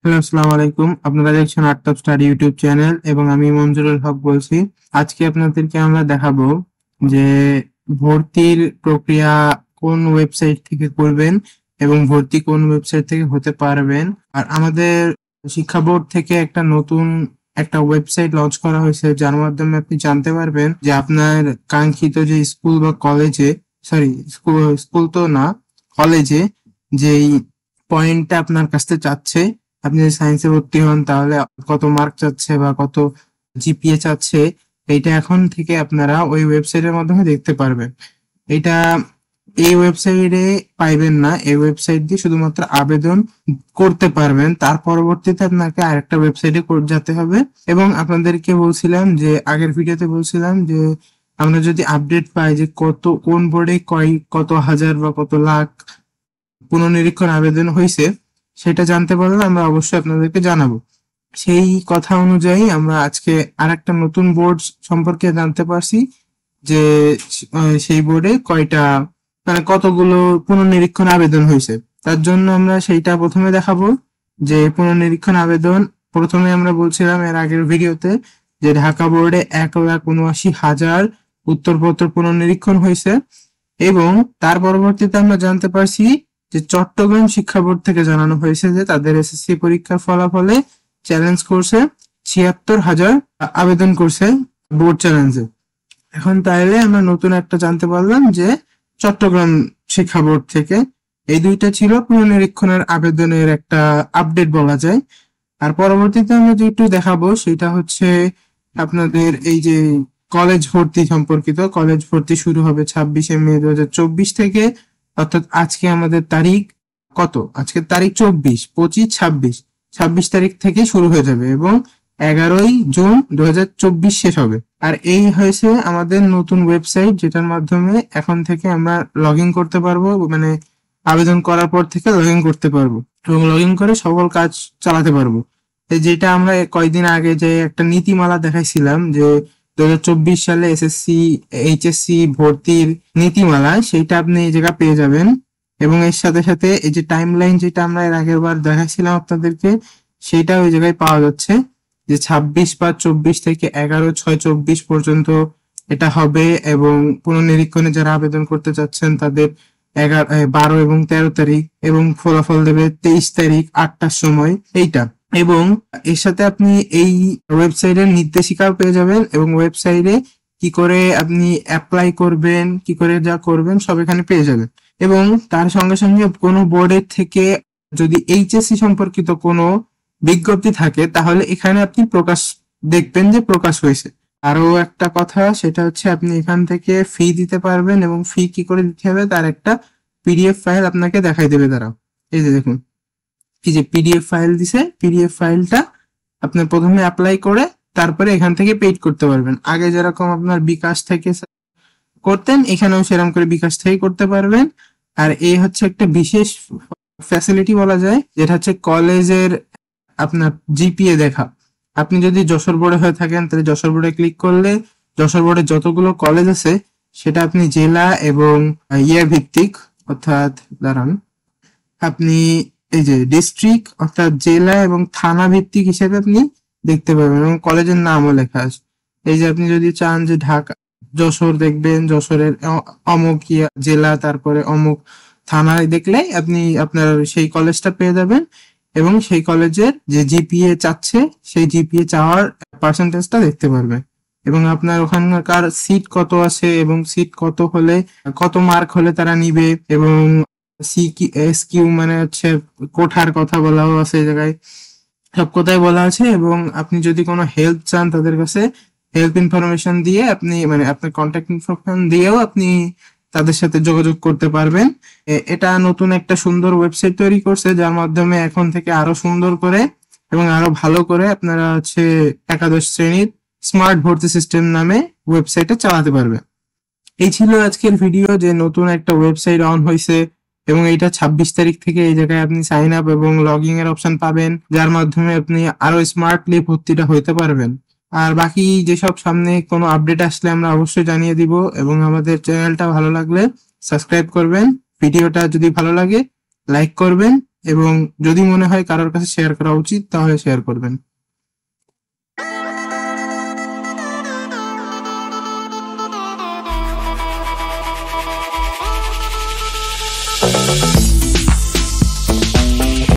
Hello, আসসালামু আলাইকুম। আপনারা দেখছেন art of study YouTube channel এবং আমি মঞ্জুরুল হক বলছি। আজকে আপনাদেরকে আমরা দেখাবো যে ভর্তির প্রক্রিয়া কোন ওয়েবসাইট থেকে করবেন এবং ভর্তি কোন ওয়েবসাইট থেকে হতে পারবেন। আর আমাদের শিক্ষা বোর্ড থেকে একটা ওয়েবসাইট লঞ্চ করা হয়েছে, যার মাধ্যমে আপনি জানতে পারবেন যে আপনার কাঙ্ক্ষিত যে স্কুল বা কলেজে, সরি, স্কুল স্কুল তো না, কলেজে যেই পয়েন্টটা আপনার কাছ থেকে চাচ্ছে, আপনি যদি সায়েন্সে ভর্তি হন তাহলে কত মার্ক চাচ্ছে বা কত জিপিএ চাচ্ছে, এইটা এখন থেকে আপনারা ওই ওয়েবসাইটের মাধ্যমে দেখতে পারবেন। এটা এই ওয়েবসাইটে পাইবেন না, এই ওয়েবসাইট দিয়ে শুধুমাত্র আবেদন করতে পারবেন। তার পরবর্তীতে আপনাকে আরেকটা ওয়েবসাইটে যেতে হবে। এবং আপনাদেরকে বলছিলাম যে আগের ভিডিওতে বলছিলাম যে আমরা যদি আপডেট পাই যে কোন বোর্ডে কত হাজার বা কত লাখ পুনর্নিরীক্ষণ আবেদন হয়েছে, সেটা জানতে পারলে আমরা অবশ্যই আপনাদেরকে জানাবো। সেই কথা অনুযায়ী আমরা আজকে আরেকটা নতুন বোর্ড সম্পর্কে জানতে পারছি যে সেই বোর্ডে কতগুলো পুনর্নিরীক্ষণ আবেদন হয়েছে। তার জন্য আমরা সেইটা প্রথমে দেখাবো যে পুনর্নিরীক্ষণ আবেদন। প্রথমে আমরা বলছিলাম এর আগের ভিডিওতে যে ঢাকা বোর্ডে 1,79,000 উত্তরপত্র পুনর্নিরীক্ষণ হয়েছে এবং তার পরবর্তীতে আমরা জানতে পারছি যে চট্টগ্রাম শিক্ষা বোর্ড থেকে জানানো হয়েছে যে তাদের এসএসসি পরীক্ষার ফলাফলে চ্যালেঞ্জ করছে 76,000 আবেদন করছে বোর্ড চ্যালেঞ্জে। এখন তাইলে আমরা নতুন একটা জানতে পারলাম যে চট্টগ্রাম শিক্ষা বোর্ড থেকে। এই দুইটা ছিল পুনর্নিরীক্ষণের আবেদনের একটা আপডেট বলা যায়। আর পরবর্তীতে আমরা যেটু দেখাবো সেটা হচ্ছে আপনাদের এই যে কলেজ ভর্তি সম্পর্কিত। কলেজ ভর্তি শুরু হবে 26শে মে 2024 থেকে, অর্থাৎ আজকে আমাদের তারিখ কত? আজকের তারিখ 24, 25, 26, 26 তারিখ থেকে শুরু হয়ে যাবে এবং 11ই জুন 2024 শেষ হবে। আর এই হয়েছে আমাদের নতুন ওয়েবসাইট, যেটার মাধ্যমে এখন থেকে আমরা লগ ইন করতে পারবো, মানে আবেদন করার পর থেকে লগ ইন করতে পারবো এবং লগ ইন করে সকল কাজ চালাতে পারবো। যেটা আমরা কয়েকদিন আগে যে একটা নীতিমালা দেখাইছিলাম যে 2024 সালে এসএসসি এইচএসসি ভর্তির নীতিমালা, সেইটা আপনি এই জায়গা পেয়ে যাবেন। এবং এর সাথে সাথে এই যে টাইমলাইন যেটা আমরা এর আগের বার দেখাইছিলাম আপনাদেরকে, সেটা ওই জায়গায় পাওয়া যাচ্ছে যে 26/5/24 থেকে 11/6/24 পর্যন্ত এটা হবে। এবং পুনর্নিরীক্ষণে যারা আবেদন করতে চাচ্ছেন তাদের 12 এবং 13 তারিখ, এবং ফলাফল দেবে 23 তারিখ 8টার সময় এইটা। এবং এর সাথে আপনি এই ওয়েবসাইটের নির্দেশিকাও পেয়ে যাবেন এবং ওয়েবসাইটে কি করে আপনি অ্যাপ্লাই করবেন, কি করে যা করবেন সব এখানে পেয়ে যাবেন। এবং তার সঙ্গে সঙ্গে কোনো বোর্ডের থেকে যদি এইচএসসি সম্পর্কিত কোনো বিজ্ঞপ্তি থাকে তাহলে এখানে আপনি দেখবেন যে প্রকাশ হয়েছে। আরো একটা কথা, সেটা হচ্ছে আপনি এখান থেকে ফি দিতে পারবেন এবং ফি কি করে দিতে হবে তার একটা পিডিএফ ফাইল আপনাকে দেখাই দেবে তারা। এই যে দেখুন, এই যে পিডিএফ ফাইল দিছে, পিডিএফ ফাইলটা আপনি প্রথমে অ্যাপ্লাই করে তারপরে এখান থেকে পেইড করতে পারবেন। আগে যেরকম আপনার বিকাশ থেকে করতেন, এখানেও সেরকম করে বিকাশ থেকে করতে পারবেন। আর এই হচ্ছে একটা বিশেষ ফ্যাসিলিটি বলা যায়, যেটা হচ্ছে কলেজের আপনার জিপিএ দেখা। আপনি যদি যশোর বোর্ডে হয়ে থাকেন তাহলে যশোর বোর্ডে ক্লিক করলে যশোর বোর্ডে যতগুলো কলেজ আছে সেটা আপনি জেলা এবং ইয়ার ভিত্তিক, অর্থাৎ দাঁড়ান, আপনি এই যে ডিস্ট্রিক্ট অর্থাৎ জেলা এবং থানা ভিত্তিক হিসেবে আপনি দেখতে পাবেন এবং কলেজের নামও লেখা আছে। এই যে আপনি যদি চান যে ঢাকা যশোর দেখবেন, যশোরের অমুক জেলা তারপরে অমুক থানায় দেখলে আপনি আপনার সেই কলেজটা পেয়ে যাবেন এবং সেই কলেজের যে জিপিএ চাচ্ছে সেই জিপিএ চাওয়ার পার্সেন্টেজটা দেখতে পারবেন এবং আপনার ওখানকার সিট কত আছে এবং সিট কত হলে কত মার্ক হলে তারা নিবে এবং এসকিউ মানে হচ্ছে কোঠার কথা বলাও আছে এই জায়গায়, সব কথাই বলা আছে। এবং আপনি যদি কোনো হেল্প চান তাদের কাছে হেল্প ইনফরমেশন দিয়ে আপনি মানে আপনার কন্ট্যাক্ট ইনফরমেশন দিয়েও আপনি তাদের সাথে যোগাযোগ করতে পারবেন। এটা নতুন একটা সুন্দর ওয়েবসাইট তৈরি করছে, যার মাধ্যমে এখন থেকে আরো সুন্দর করে এবং আরো ভালো করে আপনারা হচ্ছে একাদশ শ্রেণীর স্মার্ট ভর্তি সিস্টেম নামে ওয়েবসাইটে চালাতে পারবেন। এই ছিল আজকের ভিডিও, যে নতুন একটা ওয়েবসাইট অন হয়েছে এবং এইটা 26 তারিখ থেকে এই জায়গায় আপনি সাইন আপ এবং লগইন এর অপশন পাবেন, যার মাধ্যমে আপনি আরো স্মার্টলি ভর্তিটা হইতে পারবেন। আর বাকি যেসব সামনে কোনো আপডেট আসলে আমরা অবশ্যই জানিয়ে দিব। এবং আমাদের চ্যানেলটা ভালো লাগলে সাবস্ক্রাইব করবেন, ভিডিওটা যদি ভালো লাগে লাইক করবেন এবং যদি মনে হয় কারোর কাছে শেয়ার করা উচিত তাহলে শেয়ার করবেন।